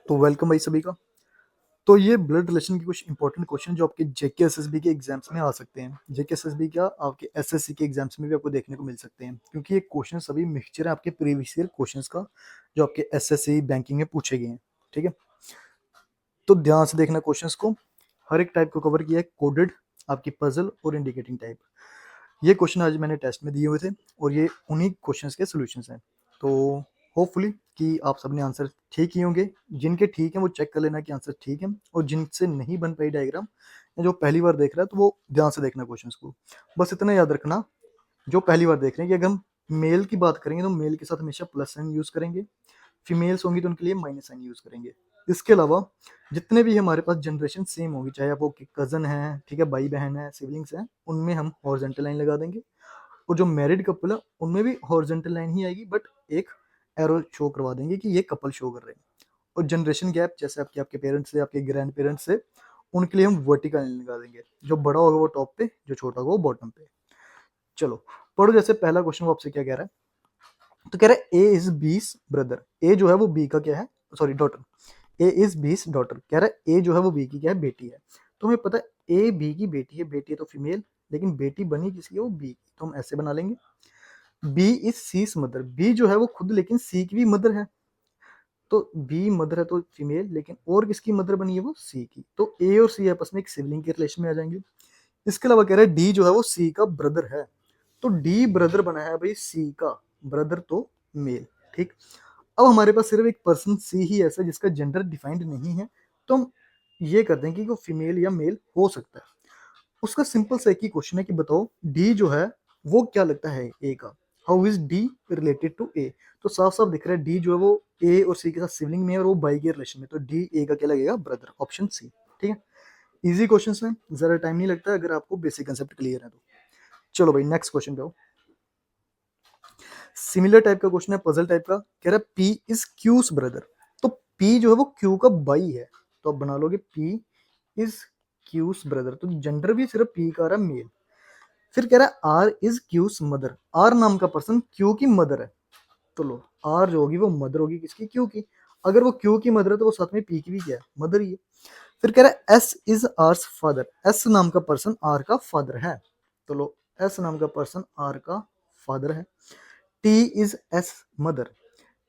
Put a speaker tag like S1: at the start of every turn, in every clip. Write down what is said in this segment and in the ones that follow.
S1: तो वेलकम भाई सभी का। तो ये ब्लड रिलेशन के कुछ इंपॉर्टेंट क्वेश्चन जो आपके जेके एसएसबी के एग्जाम्स में आ सकते हैं। जेके एसएसबी क्या, आपके एसएससी के एग्जाम्स में भी आपको देखने को मिल सकते हैं, क्योंकि ये क्वेश्चन सभी मिक्सचर है आपके प्रीवियस ईयर क्वेश्चंस का जो आपके एसएससी बैंकिंग में पूछे गए हैं। ठीक है, तो ध्यान से देखना क्वेश्चंस को। हर एक टाइप को कवर किया है, कोडेड, आपकी पजल और इंडिकेटिंग टाइप। ये क्वेश्चन आज मैंने टेस्ट में दिए हुए थे और ये उन्हीं क्वेश्चंस के सॉल्यूशंस हैं। तो होपफुली कि आप सबने आंसर ठीक ही होंगे। जिनके ठीक हैं वो चेक कर लेना कि आंसर ठीक है, और जिनसे नहीं बन पाई डायग्राम या जो पहली बार देख रहा है तो वो ध्यान से देखना क्वेश्चंस को। बस इतना याद रखना, जो पहली बार देख रहे हैं, कि अगर हम मेल की बात करेंगे तो मेल के साथ हमेशा प्लस साइन यूज करेंगे, फीमेल्स होंगी तो उनके लिए माइनस साइन यूज करेंगे। इसके अलावा जितने भी हमारे पास जनरेशन सेम होगी, चाहे आप वो कजन है, ठीक है, भाई बहन है, सिबलिंग्स हैं, उनमें हम हॉरिजॉन्टल लाइन लगा देंगे। और जो मैरिड कपल है उनमें भी हॉरिजॉन्टल लाइन ही आएगी, बट एक एरो शो करवा देंगे कि ये कपल शो कर रहे हैं। और जनरेशन गैप जैसे आपके आपके पेरेंट्स से, आपके ग्रैंड पेरेंट्स से, उनके लिए हम वर्टिकल लाइन लगा देंगे। जो बड़ा होगा वो टॉप पे, जो छोटा होगा वो बॉटम पे। चलो पढ़ो। जैसे पहला क्वेश्चन वो आपसे क्या कह रहा है, तो कह रहा है ए इज बीस ब्रदर। ए जो है वो बी का क्या है, सॉरी डॉटर। ए इज बीस डॉटर, कह रहा है ए जो है वो बी की क्या है, बेटी है। तो हमें पता है ए बी की बेटी है, बेटी है तो फीमेल, लेकिन बेटी बनी किसकी है, वो बी की, तो हम ऐसे बना लेंगे। बी इज सी's मदर, बी जो है वो खुद लेकिन सी की भी मदर है, तो बी मदर है तो फीमेल, लेकिन और किसकी मदर बनी है, वो सी की, तो ए और सी आपस में एक सिबलिंग के रिलेशन में आ जाएंगे। इसके अलावा कह रहा है डी जो है वो सी का ब्रदर है, तो डी ब्रदर बना है भाई सी का, ब्रदर तो मेल। ठीक, अब हमारे पास सिर्फ एक पर्सन सी ही ऐसा जिसका जेंडर डिफाइंड नहीं है, तो हम ये कर दें कि वो फीमेल या मेल हो सकता है। उसका सिंपल सा एक ही क्वेश्चन है कि बताओ डी जो है वो क्या लगता है ए का, how is D related to A. तो साफ साफ दिख रहा है डी जो है वो ए और सी के साथ सिबलिंग में है और वो बाई के रिलेशन में, तो डी ए का क्या लगेगा, ब्रदर, ऑप्शन सी। ठीक है, इजी क्वेश्चन है, जरा टाइम नहीं लगता अगर आपको बेसिक कंसेप्ट क्लियर है तो। चलो भाई नेक्स्ट क्वेश्चन पे आओ। सिमिलर टाइप का क्वेश्चन है, पजल टाइप का, कह रहा है पी इज क्यूस ब्रदर। तो पी जो है वो क्यू का बाई है, तो आप बना लोगे पी इज क्यूस ब्रदर, तो जेंडर भी सिर्फ पी का आ रहा है, मेल। फिर कह रहा है R is Q's mother, R नाम का पर्सन क्यू की मदर है, तो लो आर जो होगी वो मदर होगी किसकी, क्यू की। अगर वो क्यू की मदर है तो वो साथ में पी की भी क्या है, मदर ही है। फिर कह रहा है S is hours father, S नाम का पर्सन आर का फादर है, तो लो एस नाम का पर्सन आर का फादर है। T is S mother,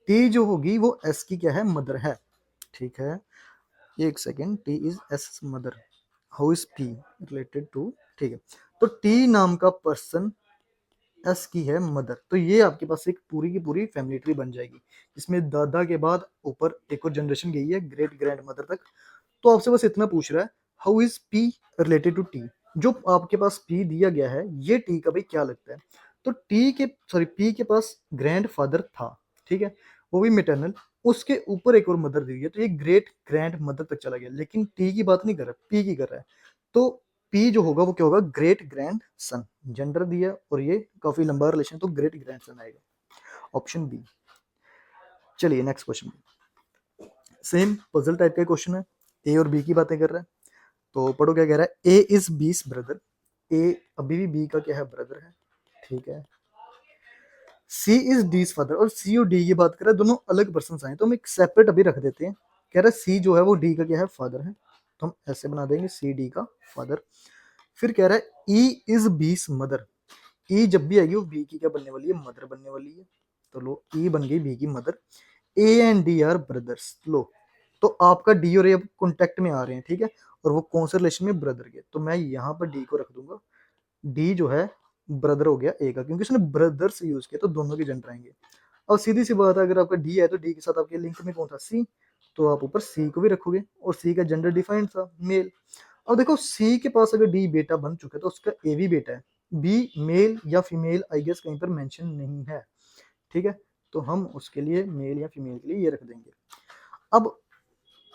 S1: T जो होगी वो एस की क्या है, मदर है। ठीक है, एक second, T is S mother, how is P related to, ठीक है। तो टी नाम का पर्सन एस की है मदर, तो ये आपके पास एक पूरी की पूरी फैमिली ट्री बन जाएगी, जिसमें दादा के बाद ऊपर एक और जनरेशन गई है ग्रेट ग्रैंड मदर तक। तो आपसे बस इतना पूछ रहा है, how is P related to T. जो आपके पास पी दिया गया है, ये टी का भाई क्या लगता है। तो टी के, सॉरी, पी के पास ग्रैंड फादर था, ठीक है, वो भी मेटर्नल, उसके ऊपर एक और मदर दी हुई है, तो ये ग्रेट ग्रैंड मदर तक चला गया, लेकिन टी की बात नहीं कर रहा, पी की कर रहा है। तो पी जो होगा वो क्या होगा, ग्रेट ग्रैंड सन, जेंडर दिया और ये काफी लंबा रिलेशन, तो ग्रेट ग्रैंड सन आएगा, ऑप्शन बी। चलिए next question, same puzzle type का क्वेश्चन है, ए और बी की बातें कर रहा है। तो पढ़ो क्या कह रहा है, ए इज बीस ब्रदर, ए अभी भी बी का क्या है, ब्रदर है। ठीक है, सी इज डीज फादर, और सी और डी की बात कर रहा है, दोनों अलग पर्सन आए, तो हम एक सेपरेट अभी रख देते हैं। कह रहा है सी जो है वो डी का क्या है, फादर है, तो हम ऐसे बना देंगे सी डी का फादर। फिर कह रहा है ई इज बीस मदर, ई जब भी आएगी वो बी की क्या बनने वाली है, मदर बनने वाली है, तो लो ई बन गई बी की मदर। A and D are brothers, लो तो आपका डी और ए अब कॉन्टेक्ट में आ रहे हैं, ठीक है, और वो कौन से रिलेशन में, ब्रदर के, तो मैं यहाँ पर डी को रख दूंगा, डी जो है ब्रदर हो गया ए का, क्योंकि उसने ब्रदर्स यूज किया तो दोनों के जेंडर आएंगे। और सीधी सी बात है, अगर आपका डी है तो डी के साथ आपके लिंक में कौन था, सी, तो आप ऊपर सी को भी रखोगे, और सी का जेंडर डिफाइंड था, मेल। अब देखो सी के पास अगर डी बेटा बन चुका है तो उसका ए भी बेटा है, बी मेल या फीमेल आई गेस कहीं पर मेंशन नहीं है, ठीक है, तो हम उसके लिए मेल या फीमेल के लिए ये रख देंगे। अब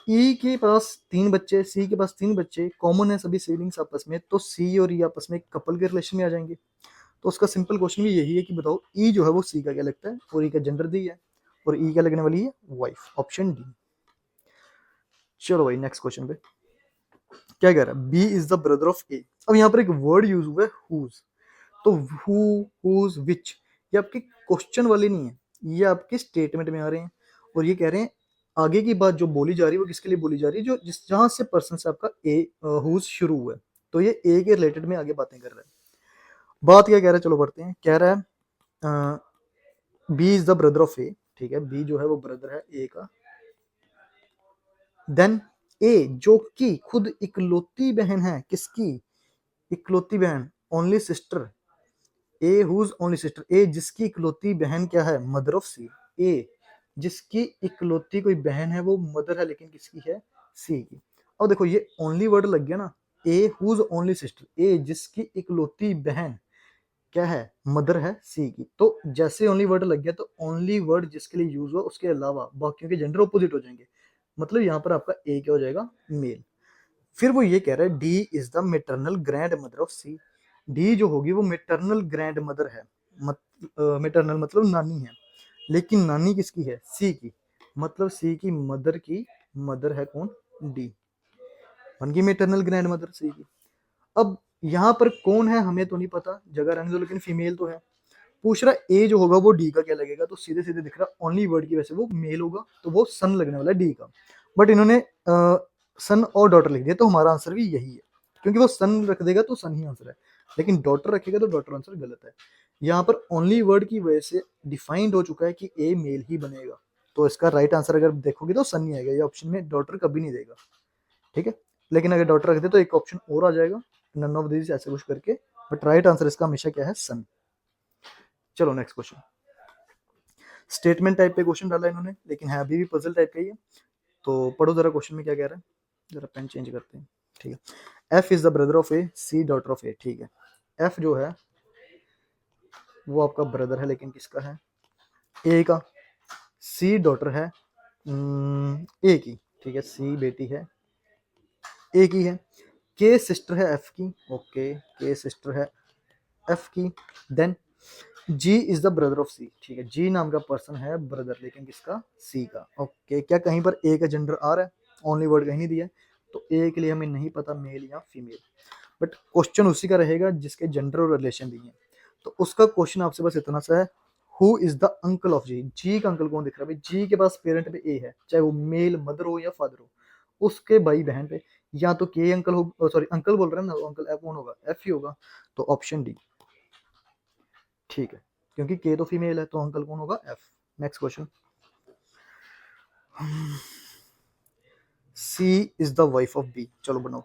S1: ई के पास तीन बच्चे, सी के पास तीन बच्चे, कॉमन है सभी सिबलिंग्स आपस में, तो सी और ई आपस में कपल के रिलेशन में आ जाएंगे। तो उसका सिंपल क्वेश्चन भी यही है कि बताओ ई जो है वो सी का क्या लगता है, और ई का जेंडर दी है, और ई क्या लगने वाली है, वाइफ, ऑप्शन डी। चलो भाई नेक्स्ट क्वेश्चन पे क्या कह रहा है, B is the brother of A. अब यहाँ पर एक वर्ड यूज हुआ है हुज, तो हु, हुज, विच, ये आपके क्वेश्चन वाले नहीं है, ये आपके स्टेटमेंट में आ रहे हैं, और ये कह रहे हैं आगे की बात जो बोली जा रही है वो किसके लिए बोली जा रही है, जो जिस जहां से पर्सन से आपका ए हुज शुरू हुआ है, तो ये ए के रिलेटेड में आगे बातें कर रहा है। बात क्या कह रहा है, चलो पढ़ते हैं। कह रहा है B is the brother of A, ठीक है, बी जो है वो ब्रदर है ए का। देन ए जो कि खुद इकलौती बहन है, किसकी इकलौती बहन, ओनली सिस्टर, ए हुज ओनली सिस्टर, ए जिसकी इकलौती बहन क्या है, मदर ऑफ सी, ए जिसकी इकलौती कोई बहन है वो मदर है लेकिन किसकी है, सी की। अब देखो ये ओनली वर्ड लग गया ना, ए हुज ओनली सिस्टर, ए जिसकी इकलौती बहन क्या है, मदर है सी की। तो जैसे ओनली वर्ड लग गया तो ओनली वर्ड जिसके लिए यूज हुआ उसके अलावा बाकियों के जेंडर ऑपोजिट हो जाएंगे, मतलब यहाँ पर आपका ए क्या हो जाएगा, मेल। फिर वो ये कह रहा है D is the maternal grand mother of C, D जो होगी वो मेटरनल ग्रैंड मदर है, मेटरनल मतलब नानी है, लेकिन नानी किसकी है, सी की, मतलब सी की मदर की मदर है कौन, डी, बन गई मेटरनल ग्रैंड मदर सी की। अब यहाँ पर कौन है हमें तो नहीं पता, जगह रहने दो, लेकिन फीमेल तो है। पूछ रहा ए जो होगा वो डी का क्या लगेगा, तो सीधे सीधे दिख रहा ओनली वर्ड की वजह से वो मेल होगा, तो वो सन लगने वाला है डी का। बट इन्होंने सन और डॉटर लिख दिया, तो हमारा आंसर भी यही है, क्योंकि वो सन रख देगा तो सन ही आंसर है, लेकिन डॉटर रखेगा तो डॉटर आंसर गलत है। यहाँ पर ओनली वर्ड की वजह से डिफाइंड हो चुका है कि ए मेल ही बनेगा, तो इसका राइट आंसर अगर देखोगे तो सन ही आएगा, ये ऑप्शन में डॉटर कभी नहीं देगा, ठीक है। लेकिन अगर डॉटर रख दे तो एक ऑप्शन और आ जाएगा, नन ऑफ दिस ऐसे कुछ करके, बट राइट आंसर इसका हमेशा क्या है, सन। चलो नेक्स्ट क्वेश्चन। स्टेटमेंट टाइप पे क्वेश्चन डाला इन्होंने, लेकिन है अभी भी पजल टाइप का ही है, तो पढ़ो जरा क्वेश्चन में क्या कह रहा है, जरा पेन चेंज करते हैं, ठीक है। F is the brother of A, C daughter of A, ठीक है। एफ जो है वो आपका ब्रदर है लेकिन किसका है, ए का। सी डॉटर है ए की, ठीक है, सी बेटी है ए की है। के सिस्टर है एफ की, ओके, के सिस्टर है एफ की। Then G is the brother of C, ठीक है, जी नाम का पर्सन है ब्रदर लेकिन किसका, सी का, ओके। क्या कहीं पर ए का जेंडर आ रहा है, ओनली वर्ड कहीं नहीं दिया है, तो ए के लिए हमें नहीं पता मेल या फीमेल, बट क्वेश्चन उसी का रहेगा जिसके जेंडर और रिलेशन दिए हैं। तो उसका क्वेश्चन आपसे बस इतना सा है, who is the uncle of G, G का अंकल कौन दिख रहा है भाई, जी के पास पेरेंट पे ए है, चाहे वो मेल मदर हो या फादर हो, उसके भाई बहन पे या तो के अंकल हो, सॉरी अंकल बोल रहे हैं ना, अंकल एफ कौन होगा, एफ ही होगा, तो ऑप्शन डी, ठीक है, क्योंकि के तो फीमेल है तो अंकल कौन होगा, F. Next question. C is the wife of B, चलो बनाओ।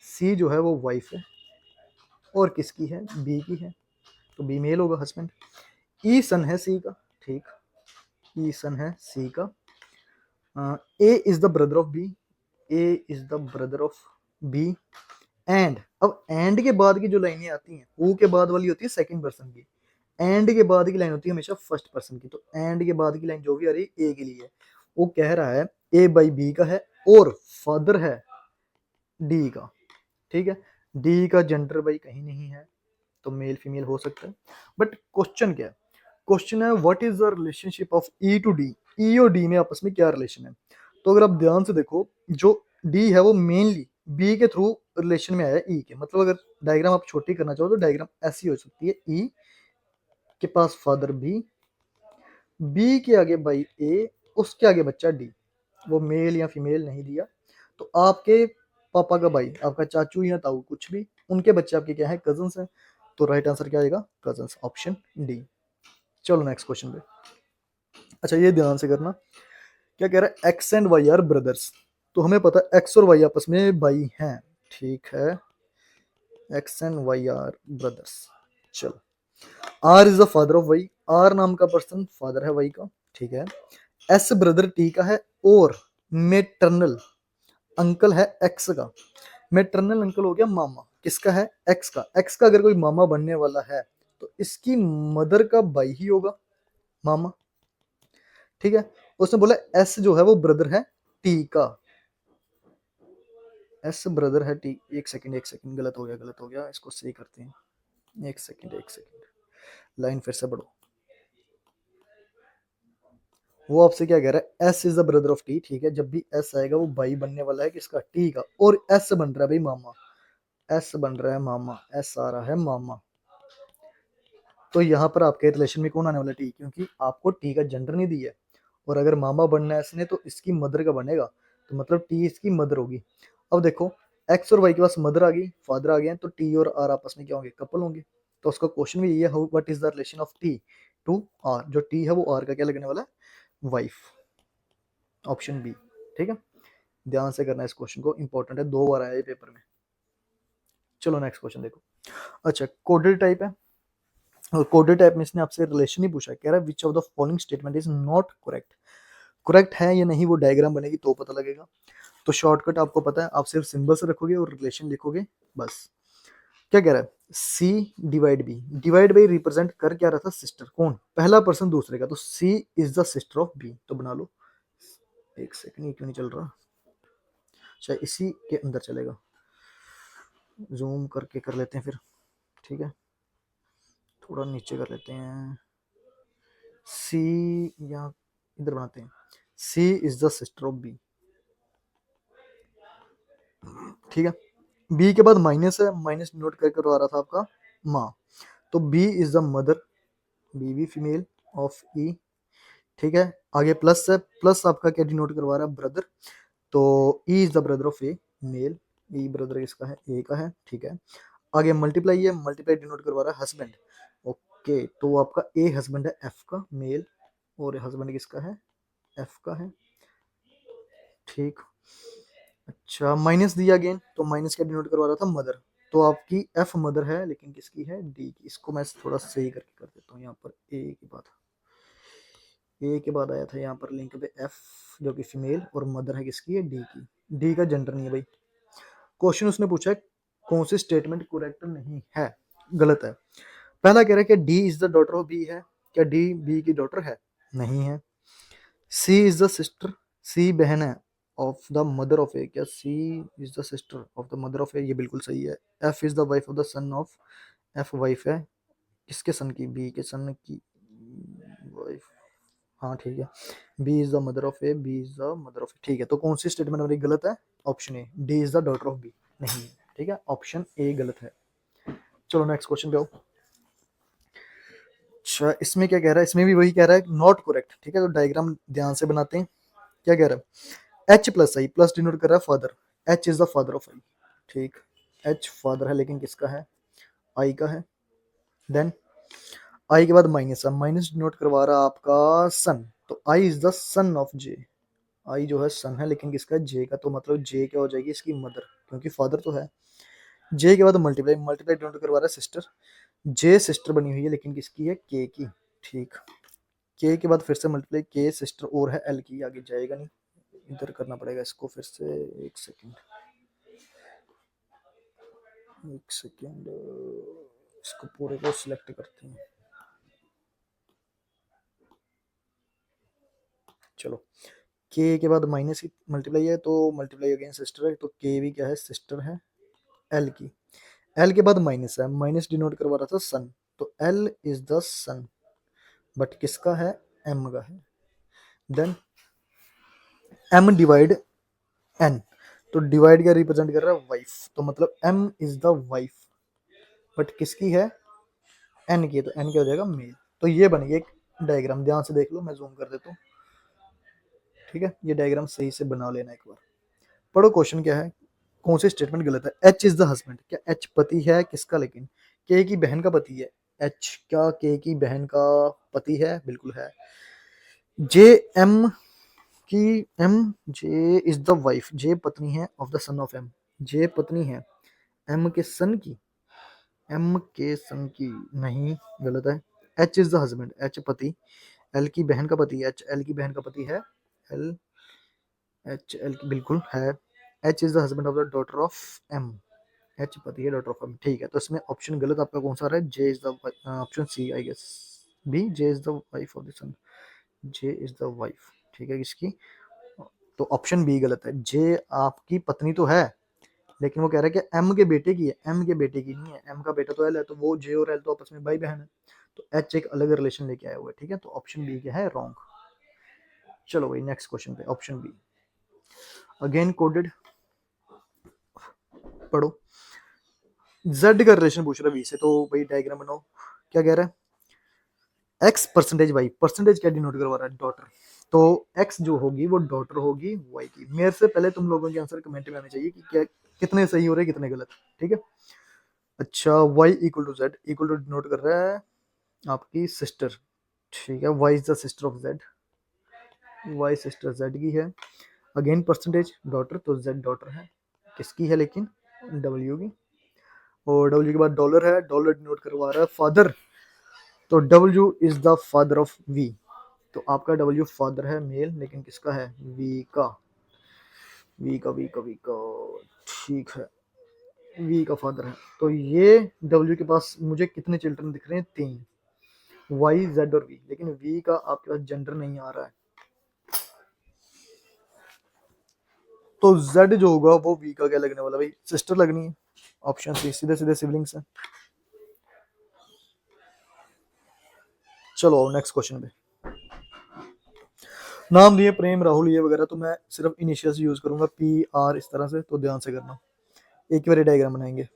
S1: सी जो है वो वाइफ है और किसकी है, बी की है, तो बी मेल होगा, हस्बैंड। ई सन है सी का, ठीक, ई सन है सी का। A is the brother of B, A is the brother of B. And अब एंड के बाद की जो लाइनें आती हैं हु के बाद वाली होती है सेकंड पर्सन की, एंड के बाद की लाइन होती है हमेशा फर्स्ट पर्सन की, तो एंड के बाद की लाइन जो भी आ रही है ए के लिए है, वो कह रहा है ए बाई बी का है और फादर है डी का, ठीक है। डी का जेंडर भाई कहीं नहीं है, तो मेल फीमेल हो सकता है, बट क्वेश्चन क्या है, क्वेश्चन है what is the relationship of E to D, E और डी में आपस में क्या रिलेशन है। तो अगर आप ध्यान से देखो, जो डी है वो मेनली बी के थ्रू रिलेशन में आया है ई के, मतलब अगर डायग्राम आप छोटी करना चाहो तो डायग्राम ऐसी हो सकती है, ई के पास फादर बी, बी के आगे भाई ए, उसके आगे बच्चा डी, वो मेल या फीमेल नहीं दिया, तो आपके पापा का भाई, आपका चाचू या ताऊ कुछ भी, उनके बच्चे आपके क्या है, कजन्स हैं, तो राइट आंसर क्या आएगा, कजन्स, ऑप्शन डी। चलो नेक्स्ट क्वेश्चन पे। अच्छा ये ध्यान से करना, क्या कह रहा है, X and Y are brothers, तो हमें पता है एक्स और वाई आपस में भाई हैं, ठीक है, X and Y are brothers. चलो R is the father of Y, R नाम का पर्सन फादर है वाई का, ठीक है। एस ब्रदर टी का है और मेटरनल अंकल है एक्स का, मेटरनल अंकल हो गया मामा, किसका है, एक्स का, एक्स का अगर कोई मामा बनने वाला है तो इसकी मदर का भाई ही होगा मामा, ठीक है। उसने बोला एस जो है वो ब्रदर है टी का, एस ब्रदर है टी, एक सेकंड एक सेकंड, गलत हो गया गलत हो गया, इसको सही करते हैं, एक सेकंड एक सेकंड, लाइन फिर से बढ़ो। वो आपसे क्या कह रहा है, S is the brother of T, ठीक है, जब भी एस आएगा वो भाई बनने वाला है किसका, टी का, और एस बन रहा है भाई मामा, एस बन रहा है मामा, एस आ रहा है मामा, तो यहाँ पर आपके रिलेशन में कौन आने वाला है, टी, क्योंकि आपको टी का जेंडर नहीं दिया है, और अगर मामा बनना है इसने तो इसकी मदर का बनेगा, तो मतलब टी इसकी मदर होगी। अब देखो एक्स और वाई के पास मदर आ गई, फादर आ गए, तो टी और आर आपस में क्या होंगे, कपल होंगे। तो उसका क्वेश्चन भी ये है, how what is the relation of T to R. जो टी है वो आर का क्या लगने वाला है, वाइफ। Option B. ठीक है, ध्यान से करना है इस क्वेश्चन को, इंपॉर्टेंट है, 2 बार आया है पेपर में। चलो नेक्स्ट क्वेश्चन देखो। अच्छा कोडेड टाइप है, और कोडेड टाइप में इसने आपसे रिलेशन ही पूछा है, कह रहा है which of the following statement is not correct. Correct है या नहीं वो डायग्राम बनेगी तो पता लगेगा। तो शॉर्टकट आपको पता है, आप सिर्फ सिंबल से रखोगे और रिलेशन लिखोगे बस। क्या कह रहा है, C divide B, divide by represent कर क्या रहा था, सिस्टर। कौन, पहला पर्सन दूसरे का, तो C is the sister of B, तो बना लो। एक सेकंड, ये क्यों नहीं चल रहा, अच्छा इसी के अंदर चलेगा, जूम करके कर लेते हैं फिर। ठीक है, थोड़ा नीचे कर लेते हैं, सी या इधर बनाते हैं, C is the sister of B. ठीक है, बी के बाद माइनस है, माइनस नोट करके आ रहा था आपका माँ, तो B is the mother, B भी फीमेल ऑफ ई। ठीक है, आगे प्लस है, प्लस आपका क्या डिनोट करवा रहा है, ब्रदर, तो E is the brother of A, male, E brother किसका है, ए का है। ठीक है, आगे मल्टीप्लाई है, मल्टीप्लाई डिनोट करवा रहा है हस्बैंड। ओके, तो आपका ए हस्बैंड है एफ का, मेल, और हस्बैंड किसका है, एफ का है। ठीक, अच्छा माइनस दिया अगेन, तो माइनस क्या डिनोट करवा रहा था, मदर, तो आपकी एफ मदर है, लेकिन किसकी है, डी की। इसको मैं थोड़ा सही करके कर देता हूँ, यहाँ पर ए के बाद आया था यहाँ पर लिंक पे एफ, जो कि फीमेल, और मदर है किसकी है, डी की। डी का जेंडर नहीं है भाई। क्वेश्चन उसने पूछा है कौन सी स्टेटमेंट करेक्ट नहीं है, गलत है। पहला कह रहा है कि D is the daughter of B है, क्या डी बी की डॉटर है, नहीं है। C is the sister, C बहन है of the mother of A, क्या C is the sister of the mother of A, ये बिल्कुल सही है। F is the wife of the son of, F wife है किसके सन की, बी के सन की वाइफ। हाँ ठीक है, B is the mother of A, B is the mother of A. ठीक है, तो कौन सी स्टेटमेंट हमारी गलत है, option A, D is the daughter of B, नहीं है। ठीक है, ऑप्शन ए गलत है। चलो नेक्स्ट क्वेश्चन पे आओ। अच्छा इसमें क्या कह रहा है, इसमें भी वही कह रहा है नॉट करेक्ट। ठीक है, तो डायग्राम ध्यान से बनाते हैं। क्या कह रहा है, H plus I, plus denote कर रहा है father, H is the father of I. ठीक, एच फादर है लेकिन किसका है, आई का है। देन आई के बाद माइनस है, माइनस डिनोट करवा रहा है आपका सन, तो I is the son of जे, आई जो है सन है लेकिन किसका है, जे का, तो मतलब जे क्या हो जाएगी, इसकी मदर, क्योंकि फादर तो है। जे के बाद मल्टीप्लाई, मल्टीप्लाई डिनोट करवा रहा है सिस्टर, जे सिस्टर बनी हुई है लेकिन किसकी है, के की। ठीक, के के बाद फिर से मल्टीप्लाई, के सिस्टर और है एल की, आगे जाएगा नहीं, इधर करना पड़ेगा इसको फिर से। एक सेकेंड, एक सेकेंड, इसको पूरे को सिलेक्ट करते हैं। चलो, के बाद माइनस की मल्टीप्लाई है, तो मल्टीप्लाई अगेन सिस्टर है, तो के भी क्या है, सिस्टर है एल की। एल के बाद माइनस है, माइनस डिनोट करवा रहा था सन, तो L is the son, but किसका है, एम का है। देन एम डिवाइड एन, तो डिवाइड क्या रिप्रेजेंट कर रहा है, वाइफ, तो मतलब M is the wife, but किसकी है, एन की, तो एन क्या हो जाएगा, मेल। तो ये बन गया एक डायग्राम, ध्यान से देख लो, मैं जूम कर देता हूँ। ठीक है, ये डायग्राम सही से बना लेना एक बार। पढ़ो क्वेश्चन क्या है, कौन सी स्टेटमेंट गलत है। एच इज द हस्बैंड, क्या एच पति है किसका, लेकिन के की बहन का पति है, एच क्या के की बहन का पति है, बिल्कुल है। जे एम की, M J is the wife, J पत्नी है of the son of M, J पत्नी है एम के सन की, एम के सन की, नहीं गलत है। H is the husband, H पति, एल की बहन का पति, एच एल की बहन का पति है, एल एच एल की बिल्कुल है। H is the husband of the daughter of M, H पति है डॉटर ऑफ एम। ठीक है, तो इसमें ऑप्शन गलत आपका कौन सा आ रहा है, J is the, option C I guess, B, J is the wife of the son, J is the wife. ठीक है किसकी, तो ऑप्शन बी गलत है, जे आपकी पत्नी तो है लेकिन वो कह रहा है कि एम के बेटे की है, एम के बेटे की नहीं है, एम का बेटा तो एल है, तो वो जे और एल तो आपस में भाई बहन है, तो एच एक अलग रिलेशन लेके आया हुआ है। ठीक है, तो ऑप्शन बी क्या है, रॉन्ग। चलो भाई नेक्स्ट क्वेश्चन पे, ऑप्शन बी अगेन कोडेड, पढ़ो। जेड का रिलेशन पूछ रहा है वी से, तो भाई डायग्राम बनाओ। क्या कह रहा है, एक्स परसेंटेज वाई, परसेंटेज क्या डिनोट करवा रहा है, डॉटर, तो एक्स जो होगी वो डॉटर होगी वाई की। मेरे से पहले तुम लोगों के आंसर कमेंट में आने चाहिए कि क्या कितने सही हो रहे हैं कितने गलत। ठीक है। अच्छा, Y equal to Z equal to denote कर रहा है आपकी सिस्टर। ठीक है, Y is the sister of Z, Y sister Z की है। अगेन परसेंटेज डॉटर, तो जेड डॉटर है किसकी है लेकिन डब्ल्यू की। और डब्ल्यू के बाद डॉलर है, डॉलर डिनोट करवा रहा है फादर, तो W is the father of V. तो आपका डब्ल्यू फादर है मेल, लेकिन किसका है वी का, वी का वी का वी का। ठीक है, वी का फादर है। तो ये डब्ल्यू के पास मुझे कितने चिल्ड्रन दिख रहे हैं, 3, वाई जेड और वी, लेकिन वी का आपके पास जेंडर नहीं आ रहा है। तो जेड जो होगा वो वी का क्या लगने वाला भाई, सिस्टर लगनी है। ऑप्शन सी, सीधे सीधे सिबलिंग्स है। चलो नेक्स्ट क्वेश्चन पे। नाम दिए प्रेम राहुल ये वगैरह, तो मैं सिर्फ इनिशियल्स यूज करूंगा पी आर इस तरह से, तो ध्यान से करना। एक बार डायग्राम बनाएंगे।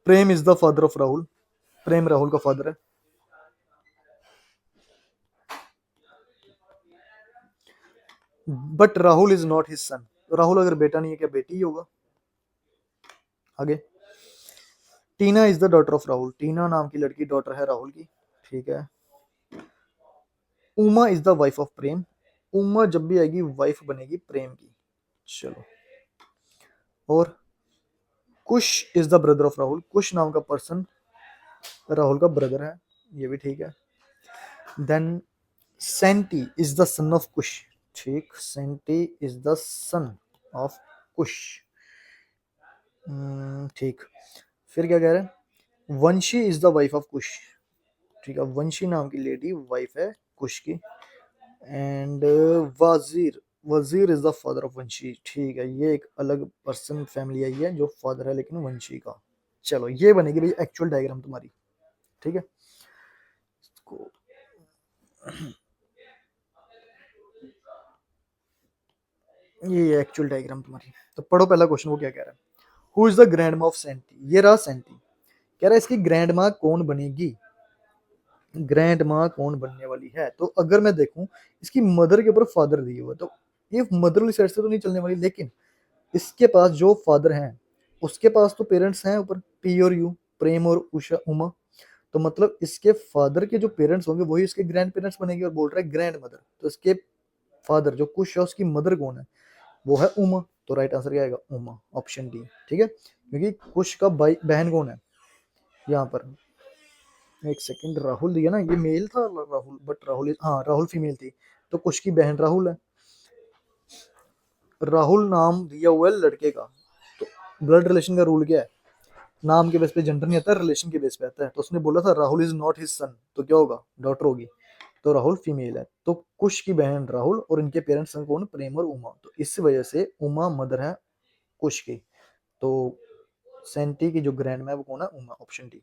S1: Prem is the father of Rahul, Prem Rahul का फादर है। But Rahul is not his son, Rahul अगर बेटा नहीं है क्या बेटी ही होगा। आगे, Tina is the daughter of Rahul, Tina नाम की लड़की डॉटर है राहुल की। ठीक है। Uma is the wife of Prem, Uma जब भी आएगी वाइफ बनेगी प्रेम की। चलो, और Kush is the brother of Rahul, कुश नाम का पर्सन राहुल का ब्रदर है, ये भी ठीक है। Then Senti is the son of Kush, ठीक, Senti is the son of Kush. ठीक। फिर क्या कह रहे हैं, Vanshi is the wife of Kush, ठीक है, वंशी नाम की लेडी वाइफ है कुश की। एंड वजीर, वजीर इज द फादर ऑफ वंशी, ठीक है, ये एक अलग पर्सन फैमिली आई है जो फादर है लेकिन वंशी का। चलो, ये बनेगी भाई एक्चुअल डायग्राम तुम्हारी। ठीक है, ये एक्चुअल डायग्राम तुम्हारी। तो पढ़ो पहला क्वेश्चन, वो क्या कह रहा है। हु इज द ग्रैंड माँ ऑफ सेंटी, ये रहा सेंटी। कह रहा है इसकी ग्रैंड माँ कौन बनेगी, ग्रैंड माँ कौन बनने वाली है। तो अगर मैं देखूं इसकी मदर के ऊपर फादर दिए हुआ, तो ये मदर वाली साइड से तो नहीं चलने वाली, लेकिन इसके पास जो फादर हैं उसके पास तो पेरेंट्स हैं ऊपर, पी और यू, प्रेम और उषा उमा। तो मतलब इसके फादर के जो पेरेंट्स होंगे वही इसके ग्रैंड पेरेंट्स बनेंगे, और बोल रहा है ग्रैंड मदर। तो इसके फादर जो कुश है उसकी मदर कौन है, वो है उमा। तो राइट आंसर क्या आएगा, उमा, ऑप्शन डी। ठीक है, क्योंकि कुश का भाई बहन कौन है यहाँ पर, एक सेकंड, राहुल दिया ना, ये मेल था राहुल, बट राहुल, हाँ राहुल फीमेल थी, तो कुश की बहन राहुल है। राहुल नाम दिया हुआ है लड़के का, तो ब्लड रिलेशन का रूल क्या है, नाम के बेस पे जेंडर नहीं आता, रिलेशन के बेस पे आता है। तो उसने बोला था राहुल इज नॉट हिज सन, तो क्या होगा, डॉटर होगी। तो राहुल फीमेल है, तो कुश की बहन राहुल और इनके पेरेंट्स हैं कौन, प्रेम और उमा। तो इस वजह से उमा मदर है कुश की। तो सेंटी की जो ग्रैंड में है वो कौन है, Uma, option D.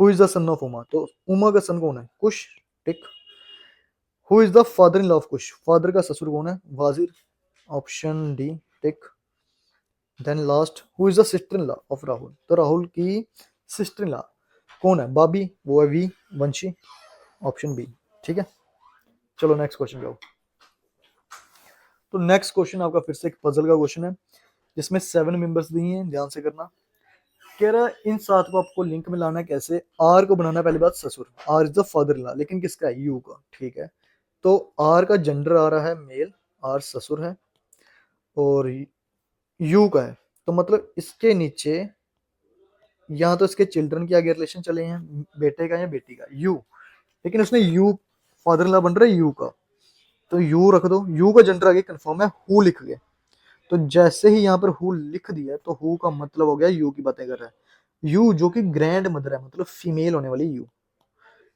S1: Who is the son of Uma, तो उमा का सन कौन है, Kush, tick. Who is the father in law of Kush, father का ससुर कौन है, Wazir, option D, tick. Then last, who is the sister in law of Rahul, तो राहुल की सिस्टर इन लॉ कौन है, बाबी, वो है वी, वंशी, ऑप्शन बी। ठीक है, चलो नेक्स्ट क्वेश्चन जाओ। तो नेक्स्ट क्वेश्चन आपका फिर से एक पजल का क्वेश्चन है, जिसमें 7 मेंबर्स दिए हैं, ध्यान से करना। कह रहा है इन 7 को आपको लिंक में लाना है, कैसे, आर को बनाना है पहली बात ससुर, R is the father in law, लेकिन किसका है, यू का। ठीक है, तो आर का जेंडर आ रहा है मेल, आर ससुर है, और यू का है, तो मतलब इसके नीचे यहाँ तो इसके चिल्ड्रन के आगे रिलेशन चले हैं, बेटे का या बेटी का, यू, लेकिन उसने यू फादर इन लॉ बन रहा है यू का, तो यू रख दो, यू का जेंडर आगे कंफर्म है, हु लिख गए। तो जैसे ही यहाँ पर हु लिख दिया, तो हु का मतलब हो गया यू की बातें कर रहा है, यू जो कि ग्रैंड मदर है, मतलब फीमेल होने वाली यू,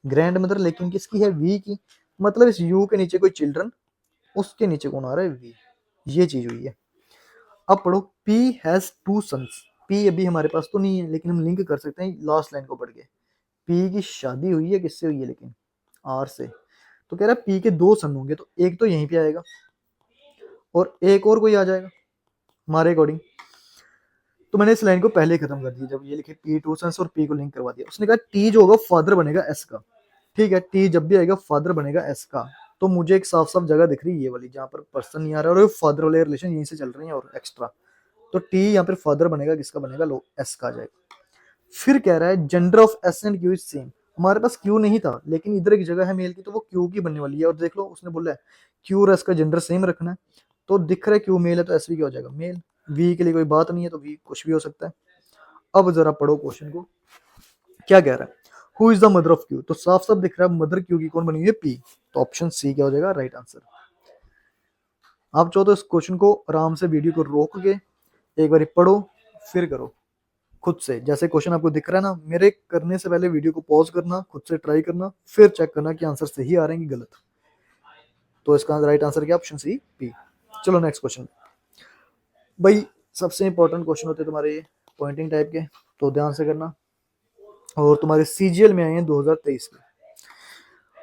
S1: ग्रैंड मदर, लेकिन किसकी है, वी की। मतलब इस यू के नीचे कोई चिल्ड्रन, उसके नीचे कौन आ रहा है, वी, ये चीज हुई है। अब पढ़ो, पी हैज 2 सन्स, पी अभी हमारे पास तो नहीं है, लेकिन हम लिंक कर सकते हैं लास्ट लाइन को पढ़ के। पी की शादी हुई है किससे हुई है, लेकिन आर से। तो कह रहा है पी के 2 सन होंगे, तो एक तो यहीं पे आएगा और एक और कोई आ जाएगा हमारे अकॉर्डिंग। तो मैंने इस लाइन को पहले ही खत्म कर दिया, जब ये लिखे पी 2 सन्स और पी को लिंक करवा दिया। उसने कहा टी जो होगा फादर बनेगा एस का, ठीक है, टी जब भी आएगा फादर बनेगा एस का। तो मुझे एक साफ साफ जगह दिख रही है ये वाली, जहाँ पर पर्सन नहीं आ रहा है और फादर वाले रिलेशन यहीं से चल रहे हैं और एक्स्ट्रा। तो टी यहाँ पर फादर बनेगा, किसका बनेगा, लो एस का आ जाएगा। फिर कह रहा है gender of S and Q is same. हमारे पास क्यू नहीं था, लेकिन इधर एक जगह है मेल की, तो वो क्यू की बनने वाली है। और देख लो उसने बोला है क्यू और एस का जेंडर सेम रखना है, तो दिख रहा है क्यू मेल है तो एस भी क्या हो जाएगा, मेल। वी के लिए कोई बात नहीं है, तो वी कुछ भी हो सकता है। अब जरा पढ़ो क्वेश्चन को, क्या कह रहा है, who is the mother of Q. तो साफ साफ दिख रहा है मदर क्यू की कौन बनी हुई है, पी। तो ऑप्शन सी क्या हो जाएगा, राइट आंसर। आप चाहो तो इस क्वेश्चन को आराम से वीडियो को रोक के एक बार पढ़ो, फिर करो खुद से। जैसे क्वेश्चन आपको दिख रहा है ना, मेरे करने से पहले वीडियो को पॉज करना, खुद से ट्राई करना, फिर चेक करना कि आंसर सही आ रहे हैं कि गलत। तो इसका राइट आंसर क्या, ऑप्शन सी, पी। चलो नेक्स्ट क्वेश्चन। भाई सबसे इंपॉर्टेंट क्वेश्चन होते हैं तुम्हारे ये पॉइंटिंग टाइप के, तो ध्यान से करना। और तुम्हारे सीजीएल में आए हैं 2023 के।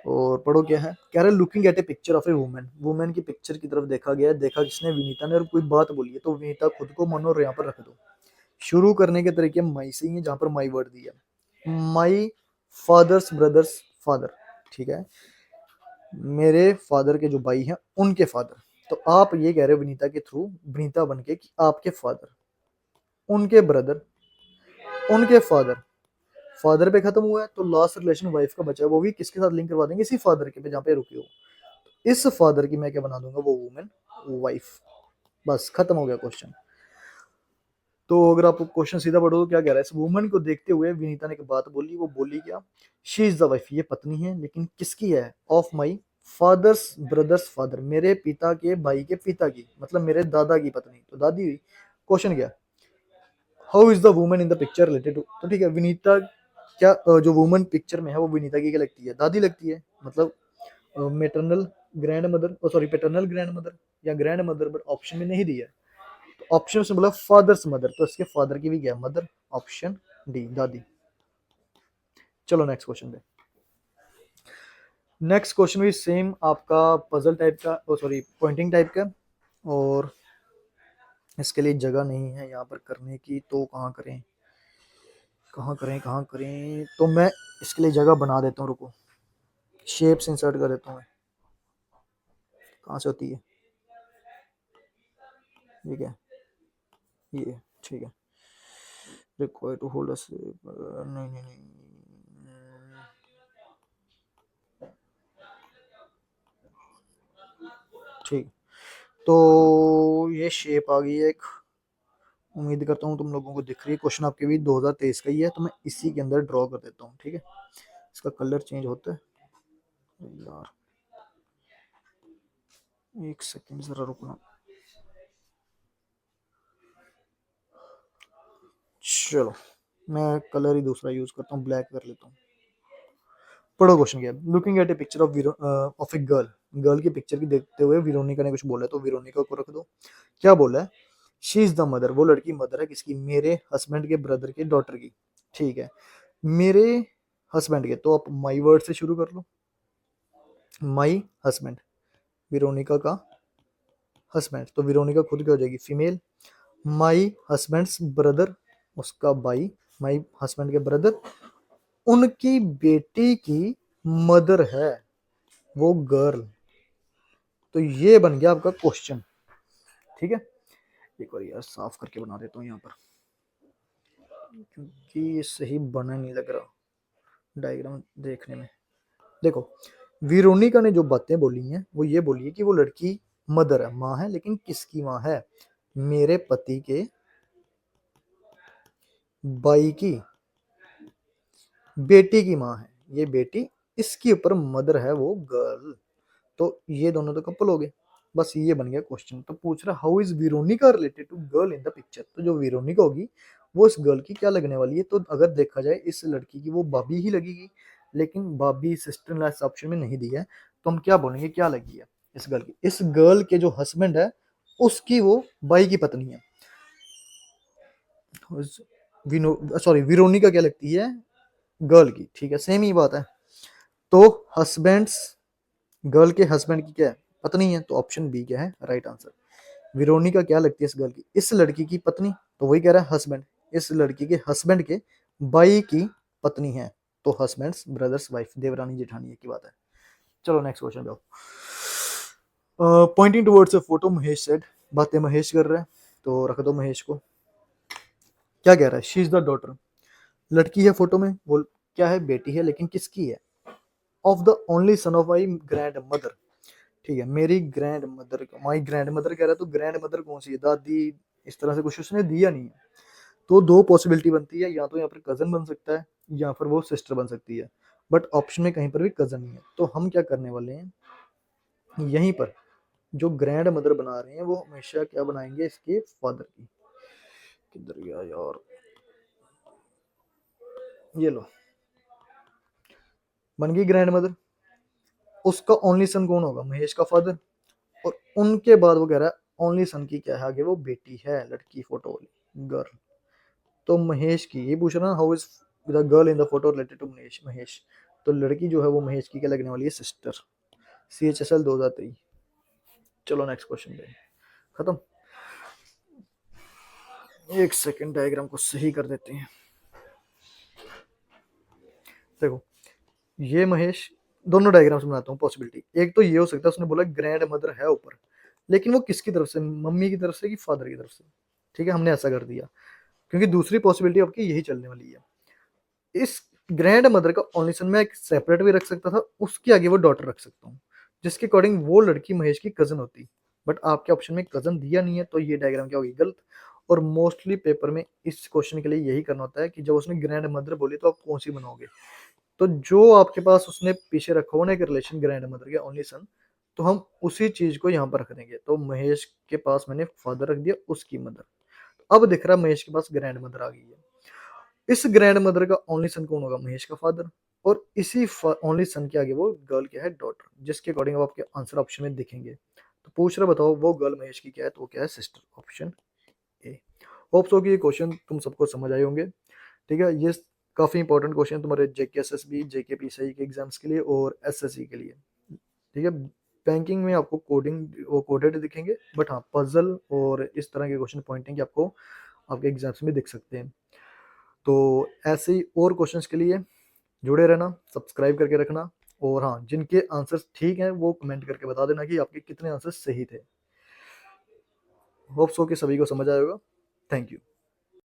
S1: और पढ़ो क्या है, कह रहे looking at A picture of A women. Women की पिक्चर की तरफ देखा गया, देखा किसने, विनीता ने, और कोई बात बोली है तो विनीता खुद को मन और यहाँ पर रख दो। शुरू करने के तरीके माई से ही है, जहां पर माई वर्ड दिया, माई फादर्स ब्रदर्स फादर, ठीक है, मेरे फादर के जो भाई हैं उनके फादर। तो आप ये कह रहे हो विनीता के थ्रू, विनीता बन के, कि आपके फादर, उनके ब्रदर, उनके फादर, फादर पे खत्म हुआ है तो लास्ट रिलेशन वाइफ का बचा है, वो भी किसके साथ लिंक करवा देंगे, इसी फादर के पे जहाँ पे रुके हो। इस फादर की मैं क्या बना दूंगा, वो वुमेन वाइफ। बस खत्म हो गया क्वेश्चन। तो अगर आप क्वेश्चन सीधा पढ़ो तो क्या कह रहा है, इस वुमन को देखते हुए विनीता ने एक बात बोली, वो बोली क्या, शी इज द वाइफ, ये पत्नी है, लेकिन किसकी है, of my father's brothers father, मेरे पिता के भाई के पिता की, मतलब मेरे दादा की पत्नी, तो दादी हुई। क्वेश्चन क्या, how is the woman in the picture related to. तो ठीक है, विनीता क्या, जो वुमन पिक्चर में है वो विनीता की क्या लगती है, दादी लगती है, मतलब maternal grand mother, sorry paternal grand mother या ग्रैंड मदर, बट ऑप्शन में नहीं दिया। ऑप्शन से बोला फादर्स मदर, तो इसके फादर की भी क्या, मदर, ऑप्शन डी, दादी। चलो नेक्स्ट क्वेश्चन पे। नेक्स्ट क्वेश्चन भी सेम आपका पजल टाइप का, सॉरी पॉइंटिंग टाइप का, और इसके लिए जगह नहीं है यहाँ पर करने की, तो कहाँ करें, कहाँ करें, कहाँ करें, तो मैं इसके लिए जगह बना देता हूँ, रुको, शेप्स इंसर्ट कर देता हूँ मैं। कहाँ से होती है, ठीक है, ये ठीक है, रिक्वायर टू होल्ड अस, नहीं नहीं नहीं, ठीक। तो ये शेप आ गई है एक, उम्मीद करता हूँ तुम लोगों को दिख रही है। क्वेश्चन आपके भी 2023 का ही है, तो मैं इसी के अंदर ड्रॉ कर देता हूँ, ठीक है। इसका कलर चेंज होता है यार, एक सेकंड जरा रुकना। चलो मैं कलर ही दूसरा यूज करता हूँ, ब्लैक कर लेता हूँ। पढ़ो क्वेश्चन क्या, looking at A picture of a girl, girl की पिक्चर की देखते हुए विरोनिका ने कुछ बोला है, तो विरोनिका को रख दो। क्या बोला है, शी इज द मदर, वो लड़की मदर है किसकी, मेरे हस्बैंड के ब्रदर की डॉटर की, ठीक है, मेरे हस्बैंड के, तो आप माई वर्ड से शुरू कर लो, माई हस्बैंड, विरोनिका का हस्बैंड, तो विरोनिका खुद क्या हो जाएगी, फीमेल। माई हस्बैंड्स ब्रदर, उसका भाई, माई हस्बैंड के ब्रदर, उनकी बेटी की मदर है, वो गर्ल। तो ये बन गया आपका क्वेश्चन, ठीक है। एक बार यार साफ करके बना देता हूँ यहाँ पर, क्योंकि ये सही बना नहीं लग रहा डायग्राम देखने में। देखो विरोनिका ने जो बातें बोली हैं वो ये बोली है कि वो लड़की मदर है, माँ है, लेकिन किसकी माँ है, मेरे पति के भाई की बेटी की माँ है, ये बेटी, इसके ऊपर मदर है वो गर्ल। तो ये दोनों तो कपल हो गए, बस ये बन गया क्वेश्चन। तो पूछ रहा how is Veronica related to girl in the picture, तो जो विरोनिका होगी वो इस गर्ल की क्या लगने वाली है। तो अगर देखा जाए इस लड़की की वो भाभी ही लगेगी, लेकिन भाभी सिस्टर इन लॉ ऑप्शन में नहीं दिया है, तो हम क्या बोलेंगे, क्या लगी है इस गर्ल की, इस गर्ल के जो हस्बैंड है उसकी वो भाई की पत्नी है। सॉरी विरोनिका क्या लगती है, गर्ल की, ठीक है, सेम ही बात है। तो हस्बैंड्स, गर्ल के हस्बैंड की क्या है, पत्नी है, तो ऑप्शन बी क्या है, राइट आंसर। विरोनिका क्या लगती है इस गर्ल की, इस लड़की की पत्नी, तो वही कह रहा है हस्बैंड, इस लड़की के हस्बैंड के भाई की पत्नी है, तो husbands brother's wife, Devrani Jethani की बात है। चलो नेक्स्ट क्वेश्चन जाओ। Pointing towards a photo, Mahesh said, बातें महेश कर रहा है, तो रख दो महेश को। क्या कह रहा है? शी इज द डॉटर, लड़की है फोटो में, वो क्या है? बेटी है, लेकिन किसकी है? Of the only son of my grand mother. ठीक है, मेरी grand mother, my grand mother कह रहा है, तो ग्रैंड मदर कौन सी है? दादी, इस तरह से कुछ उसने दिया नहीं है। तो दो पॉसिबिलिटी बनती है, या तो यहाँ पर कजन बन सकता है, या फिर वो सिस्टर बन सकती है, बट ऑप्शन में कहीं पर भी कजन नहीं है। तो हम क्या करने वाले हैं, यहीं पर जो ग्रैंड मदर बना रहे हैं वो हमेशा क्या बनाएंगे? इसके फादर की। किधर गया यार, ये लो, बन गई ग्रैंड मदर। उसका ओनली सन कौन होगा? महेश का फादर। और उनके बाद वो कह रहा है ओनली सन की क्या है आगे? वो बेटी है, लड़की, फोटो वाली गर्ल। तो महेश की, ये पूछ रहा ना, how is the girl in the photo related to Mahesh? Mahesh, तो लड़की जो है वो महेश की क्या लगने वाली है? सिस्टर। CHSL 2023। चलो नेक्स्ट क्वेश्चन पे, खत्म। एक सेकंड, डायग्राम को सही कर देते हैं। देखो, ये महेश, दोनों डायग्राम्स बनाता हूँ पॉसिबिलिटी। एक तो ये हो सकता है, उसने बोला ग्रैंड मदर है ऊपर, लेकिन वो किसकी तरफ से? मम्मी की तरफ से कि फादर की तरफ से? ठीक है, हमने ऐसा कर दिया, क्योंकि दूसरी पॉसिबिलिटी आपकी यही चलने वाली है। इस ग्रैंड मदर का ओनली सन मैं एक सेपरेट भी रख सकता था, उसके आगे वो डॉटर रख सकता हूँ, जिसके अकॉर्डिंग वो लड़की महेश की कजन होती। बट आपके ऑप्शन में कजन दिया नहीं है, तो ये डायग्राम क्या होगी? गलत। और मोस्टली पेपर में इस क्वेश्चन के लिए यही करना होता है कि जब उसने ग्रैंड मदर बोली तो आप कौन सी बनाओगे। तो जो आपके पास उसने पीछे रखा हो ना एक रिलेशन ग्रैंड मदर के ओनली सन, तो हम उसी चीज को यहाँ पर रख देंगे। तो महेश के पास मैंने फादर रख दिया, उसकी मदर। अब दिख रहा है महेश के पास ग्रैंड मदर आ गई है। इस ग्रैंड मदर का ओनली सन कौन होगा? महेश का फादर। और इसी ओनली सन के आगे वो गर्ल क्या है? डॉटर, जिसके अकॉर्डिंग आपके आंसर ऑप्शन में दिखेंगे। तो पूछ रहा, बताओ वो गर्ल महेश की क्या है? तो वो क्या है? Sister, option A. Hope so कि ये क्वेश्चन तुम सबको समझ आए होंगे। ठीक है, ये काफी इंपॉर्टेंट क्वेश्चन तुम्हारे जेके एसएसबी, जेके पीसीआई के एग्जाम्स के लिए और एसएससी के लिए। ठीक है, बैंकिंग में आपको कोडिंग वो कोडेड दिखेंगे, बट हाँ पजल और इस तरह के क्वेश्चन पॉइंटिंग आपको आपके एग्जाम्स में दिख सकते हैं। तो ऐसे ही और क्वेश्चंस के लिए जुड़े रहना, सब्सक्राइब करके रखना। और हाँ, जिनके आंसर्स ठीक हैं वो कमेंट करके बता देना कि आपके कितने आंसर्स सही थे। होप सो कि सभी को समझ आएगा। Thank you.